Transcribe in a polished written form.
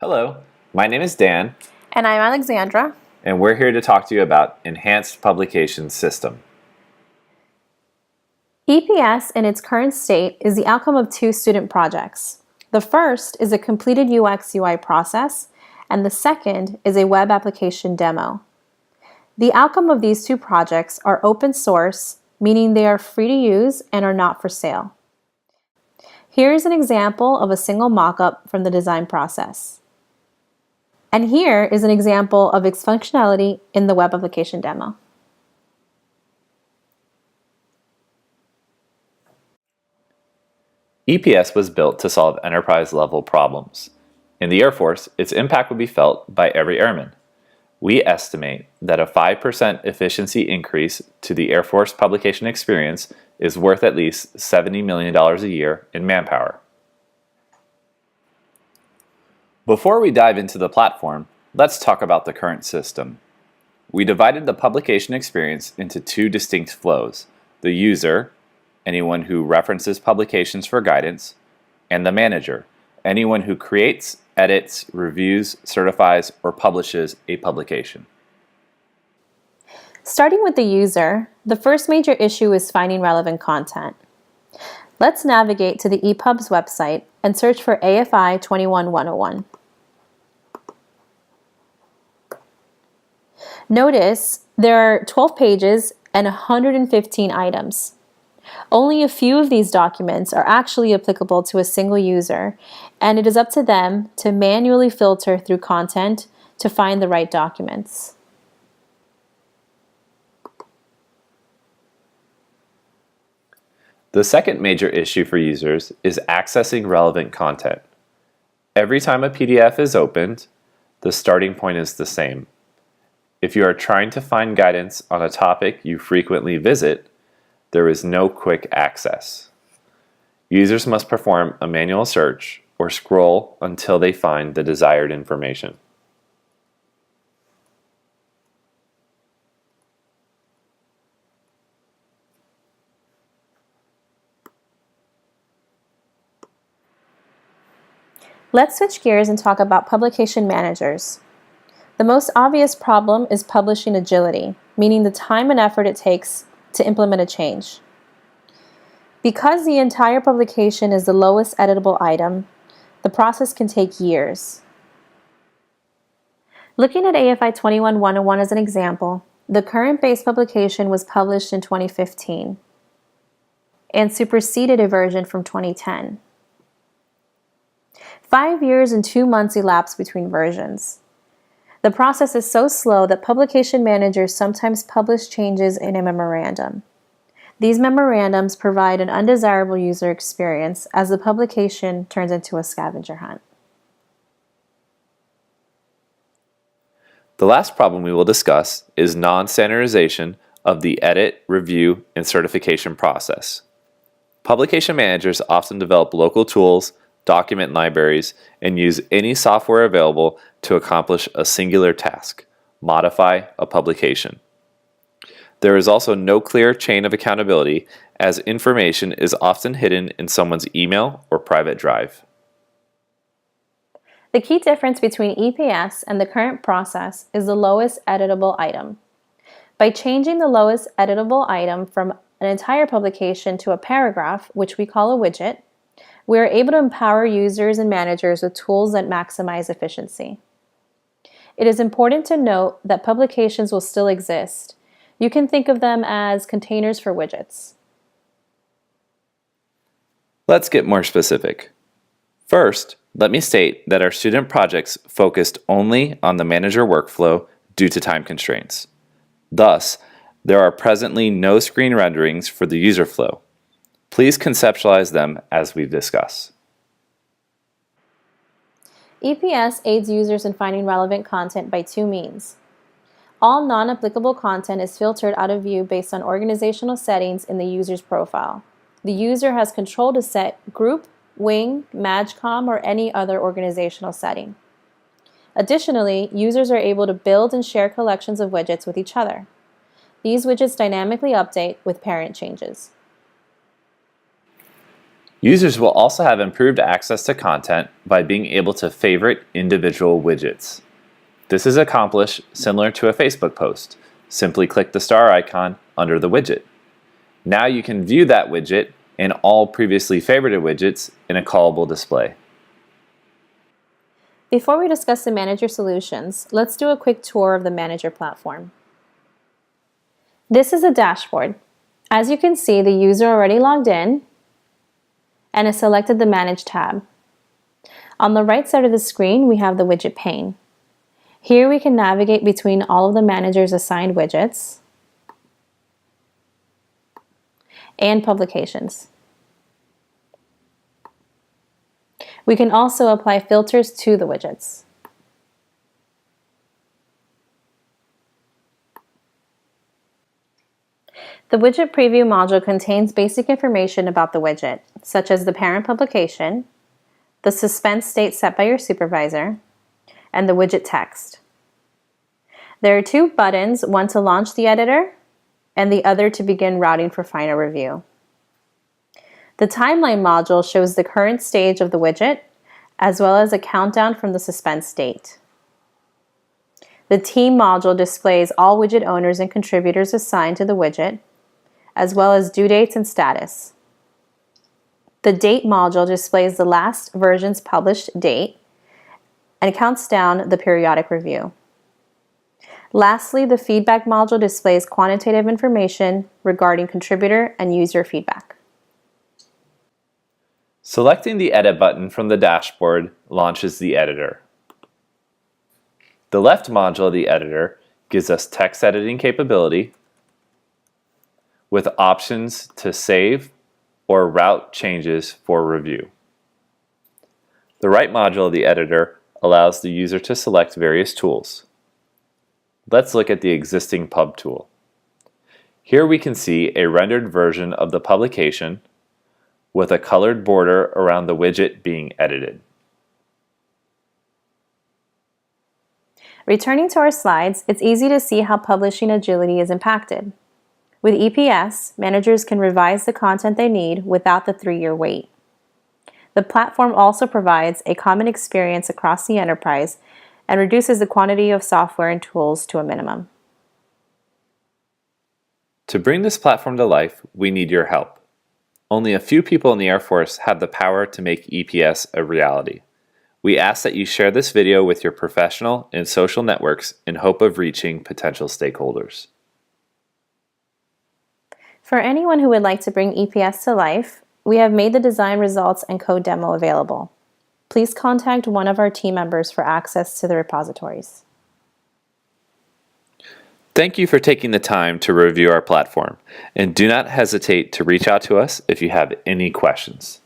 Hello, my name is Dan, And I'm Alexandra. and we're here to talk to you about Enhanced Publication System. EPS in its current state is the outcome of two student projects. The first is a completed UX/UI process, and the second is a web application demo. The outcome of these two projects are open source, meaning they are free to use and are not for sale. Here is an example of a single mockup from the design process. And here is an example of its functionality in the web application demo. EPS was built to solve enterprise-level problems. In the Air Force, its impact would be felt by every airman. We estimate that a 5% efficiency increase to the Air Force publication experience is worth at least $70 million a year in manpower. Before we dive into the platform, let's talk about the current system. We divided the publication experience into two distinct flows: the user, anyone who references publications for guidance, and the manager, anyone who creates, edits, reviews, certifies, or publishes a publication. Starting with the user, the first major issue is finding relevant content. Let's navigate to the EPUB's website and search for AFI 21101. Notice there are 12 pages and 115 items. Only a few of these documents are actually applicable to a single user, and it is up to them to manually filter through content to find the right documents. The second major issue for users is accessing relevant content. Every time a PDF is opened, the starting point is the same. If you are trying to find guidance on a topic you frequently visit, there is no quick access. Users must perform a manual search or scroll until they find the desired information. Let's switch gears and talk about publication managers. The most obvious problem is publishing agility, meaning the time and effort it takes to implement a change. Because the entire publication is the lowest editable item, the process can take years. Looking at AFI 21101 as an example, the current base publication was published in 2015 and superseded a version from 2010. 5 years and 2 months elapsed between versions. The process is so slow that publication managers sometimes publish changes in a memorandum. These memorandums provide an undesirable user experience as the publication turns into a scavenger hunt. The last problem we will discuss is non-standardization of the edit, review, and certification process. Publication managers often develop local tools, document libraries, and use any software available to accomplish a singular task: modify a publication. There is also no clear chain of accountability, as information is often hidden in someone's email or private drive. The key difference between EPS and the current process is the lowest editable item. By changing the lowest editable item from an entire publication to a paragraph, which we call a widget, we are able to empower users and managers with tools that maximize efficiency. It is important to note that publications will still exist. You can think of them as containers for widgets. Let's get more specific. First, let me state that our student projects focused only on the manager workflow due to time constraints. Thus, there are presently no screen renderings for the user flow. Please conceptualize them as we discuss. EPS aids users in finding relevant content by two means. All non-applicable content is filtered out of view based on organizational settings in the user's profile. The user has control to set group, wing, MAGCOM, or any other organizational setting. Additionally, users are able to build and share collections of widgets with each other. These widgets dynamically update with parent changes. Users will also have improved access to content by being able to favorite individual widgets. This is accomplished similar to a Facebook post. Simply click the star icon under the widget. Now you can view that widget and all previously favorited widgets in a callable display. Before we discuss the Manager solutions, let's do a quick tour of the Manager platform. This is a dashboard. As you can see, the user already logged in and has selected the Manage tab. On the right side of the screen, we have the widget pane. Here we can navigate between all of the manager's assigned widgets and publications. We can also apply filters to the widgets. The widget preview module contains basic information about the widget, such as the parent publication, the suspense state set by your supervisor, and the widget text. There are two buttons, one to launch the editor and the other to begin routing for final review. The timeline module shows the current stage of the widget, as well as a countdown from the suspense date. The team module displays all widget owners and contributors assigned to the widget, as well as due dates and status. The date module displays the last version's published date and counts down the periodic review. Lastly, the feedback module displays quantitative information regarding contributor and user feedback. Selecting the Edit button from the dashboard launches the editor. The left module of the editor gives us text editing capability with options to save or route changes for review. The right module of the editor allows the user to select various tools. Let's look at the existing pub tool. Here we can see a rendered version of the publication with a colored border around the widget being edited. Returning to our slides, it's easy to see how publishing agility is impacted. With EPS, managers can revise the content they need without the 3-year wait. The platform also provides a common experience across the enterprise and reduces the quantity of software and tools to a minimum. To bring this platform to life, we need your help. Only a few people in the Air Force have the power to make EPS a reality. We ask that you share this video with your professional and social networks in hope of reaching potential stakeholders. For anyone who would like to bring EPS to life, we have made the design results and code demo available. Please contact one of our team members for access to the repositories. Thank you for taking the time to review our platform, and do not hesitate to reach out to us if you have any questions.